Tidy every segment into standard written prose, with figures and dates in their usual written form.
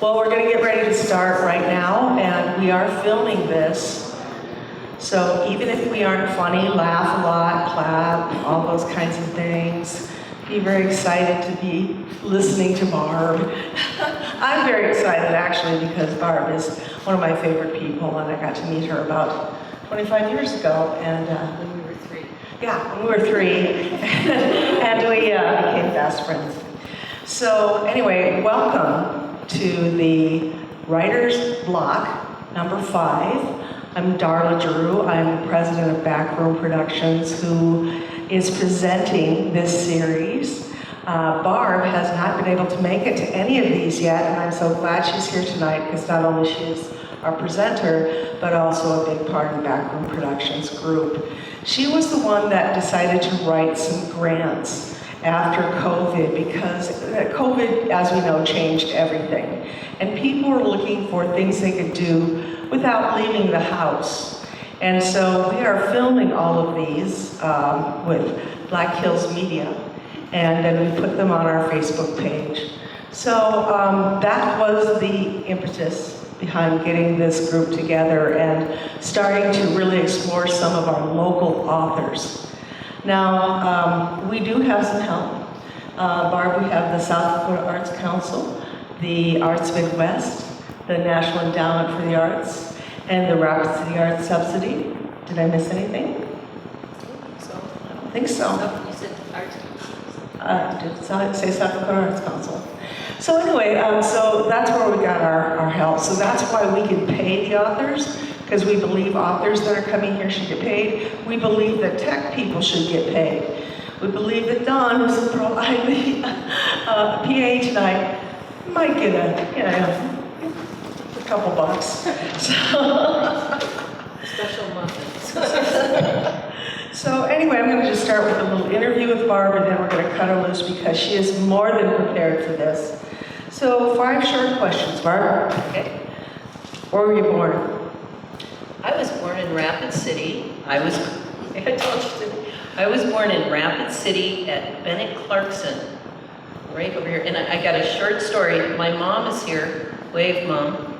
Well, we're going to get ready to start right now, and we are filming this. So even if we aren't funny, laugh a lot, clap, all those kinds of things, be very excited to be listening to Barb. I'm very excited, actually, because Barb is one of my favorite people, and I got to meet her about 25 years ago. And when we were 3. Yeah, when we were 3, and we became fast friends. So anyway, welcome to the Writer's Block, number 5. I'm Darla Giroux. I'm the president of Backroom Productions, who is presenting this series. Barb has not been able to make it to any of these yet, and I'm so glad she's here tonight, because not only she is our presenter, but also a big part of the Backroom Productions group. She was the one that decided to write some grants after COVID, because COVID, as we know, changed everything. And people were looking for things they could do without leaving the house. And so we are filming all of these with Black Hills Media, and then we put them on our Facebook page. So that was the impetus behind getting this group together and starting to really explore some of our local authors. Now, we do have some help. Barb, we have the South Dakota Arts Council, the Arts Midwest, the National Endowment for the Arts, and the Rapid City Arts Subsidy. Did I miss anything? I don't think so. You said Arts Council. Did I say South Dakota Arts Council? So anyway, so that's where we got our help. So that's why we can pay the authors, because we believe authors that are coming here should get paid. We believe that tech people should get paid. We believe that Don, who's providing the PA tonight, might get a couple bucks. Special muffins. So anyway, I'm going to just start with a little interview with Barb, and then we're going to cut her loose because she is more than prepared for this. So 5 short questions, Barb. Okay. Where were you born? I was born in Rapid City. I told you. I was born in Rapid City at Bennett Clarkson, right over here. And I got a short story. My mom is here. Wave, Mom.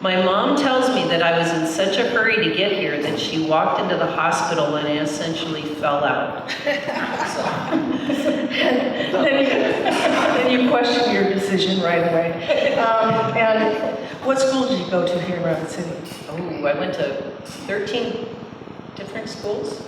My mom tells me that I was in such a hurry to get here that she walked into the hospital and I essentially fell out. Then you question your decision right away. And what school did you go to here in Rapid City? Oh, I went to 13 different schools.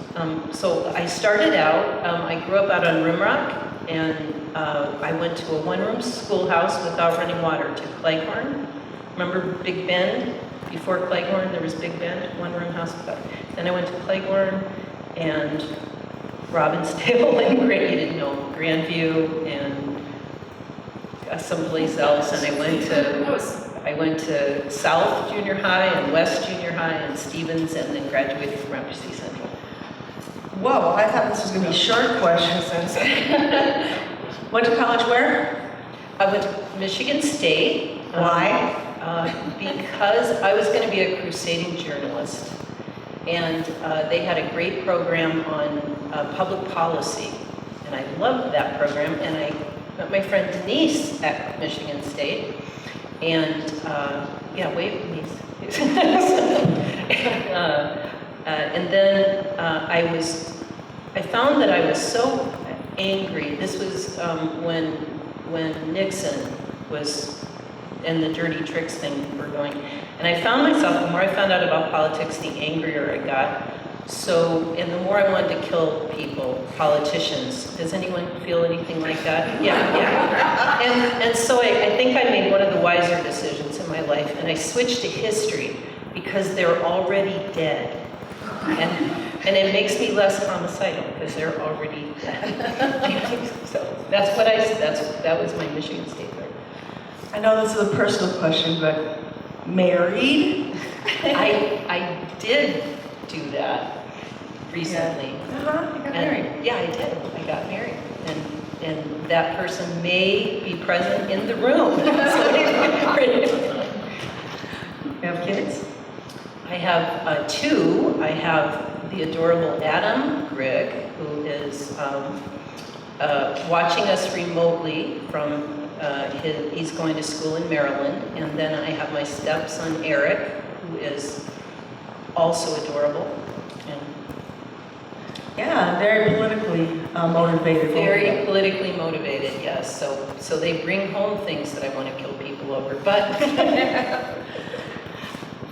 So I started out, I grew up out on Rimrock, and I went to a one-room schoolhouse without running water to Cleghorn. Remember Big Bend? Before Cleghorn, there was Big Bend, one-room house. Then I went to Cleghorn and Robbinsdale and you didn't know, Grandview and someplace else. And I went to South Junior High and West Junior High and Stevens, and then graduated from Rapid City Central. Whoa, I thought this was going to be short questions. Went to college where? I went to Michigan State. Why? Because I was going to be a crusading journalist. And they had a great program on public policy. And I loved that program. And I met my friend Denise at Michigan State. And wave Denise. And then I found that I was so angry. This was when Nixon was, and the dirty tricks thing were going. And I found myself, the more I found out about politics, the angrier I got. So, and the more I wanted to kill people, politicians. Does anyone feel anything like that? Yeah. And so I think I made one of the wiser decisions in my life, and I switched to history because they're already dead. And it makes me less homicidal because they're already dead. So that was my Michigan State career. I know this is a personal question, but married? I did do that recently. Yeah. You got married. Yeah, I did. I got married. And that person may be present in the room. You have kids? I have 2. I have the adorable Adam Grigg, who is watching us remotely from He's going to school in Maryland. And then I have my stepson, Eric, who is also adorable. And Yeah, very politically motivated. very politically motivated, yes. So they bring home things that I want to kill people over. But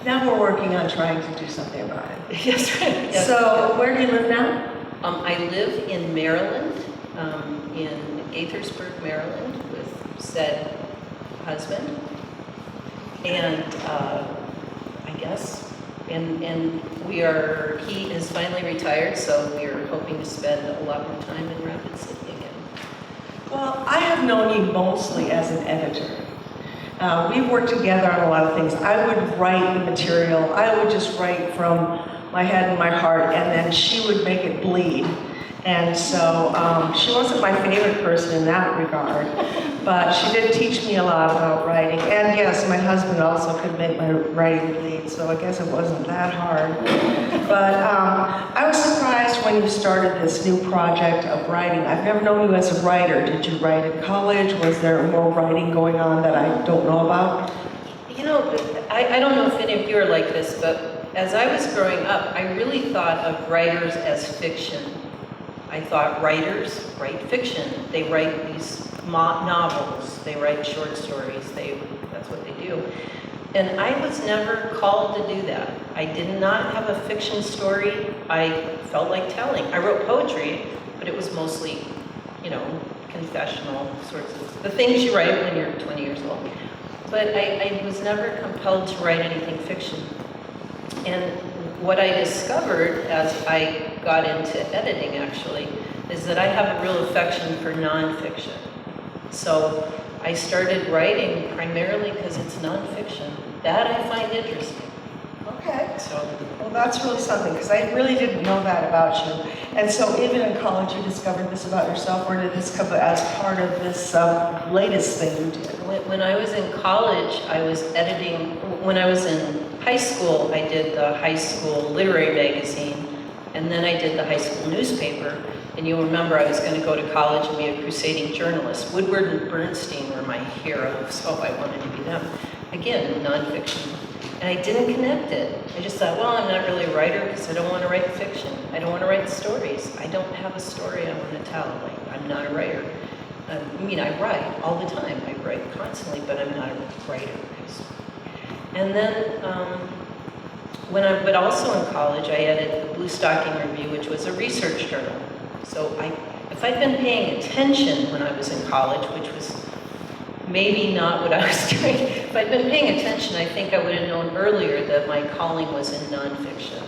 Now we're working on trying to do something about it. yes, right. Yes, So where do you live now? I live in Maryland, in Gaithersburg, Maryland, with said husband. And I guess, and he is finally retired, so we're hoping to spend a lot more time in Rapid City again. Well, I have known you mostly as an editor. We've worked together on a lot of things. I would write the material. I would just write from my head and my heart, and then she would make it bleed. And so she wasn't my favorite person in that regard, but she did teach me a lot about writing. And yes, my husband also could make my writing bleed, so I guess it wasn't that hard. But I was surprised when you started this new project of writing. I've never known you as a writer. Did you write in college? Was there more writing going on that I don't know about? You know, I don't know if any of you are like this, but as I was growing up, I really thought of writers as fiction. I thought writers write fiction. They write these novels, they write short stories, that's what they do. And I was never called to do that. I did not have a fiction story I felt like telling. I wrote poetry, but it was mostly, confessional sorts of, the things you write when you're 20 years old. But I was never compelled to write anything fiction. And what I discovered as I got into editing, actually, is that I have a real affection for nonfiction. So I started writing primarily because it's nonfiction. That I find interesting. Okay. So, Well, that's really something, because I really didn't know that about you. And so even in college, you discovered this about yourself, or did this come as part of this latest thing you did? when I was in college, I was editing. When I was in high school, I did the high school literary magazine, and then I did the high school newspaper. And you'll remember I was going to go to college and be a crusading journalist. Woodward and Bernstein were my heroes, so I wanted to be them. Again, nonfiction. And I didn't connect it. I just thought, well, I'm not really a writer because I don't want to write fiction. I don't want to write stories. I don't have a story I want to tell. Like, I'm not a writer. I write all the time. I write constantly, but I'm not a writer. And then, but also in college, I edited the Blue Stocking Review, which was a research journal. So if I'd been paying attention when I was in college, which was maybe not what I was doing, if I'd been paying attention, I think I would have known earlier that my calling was in nonfiction.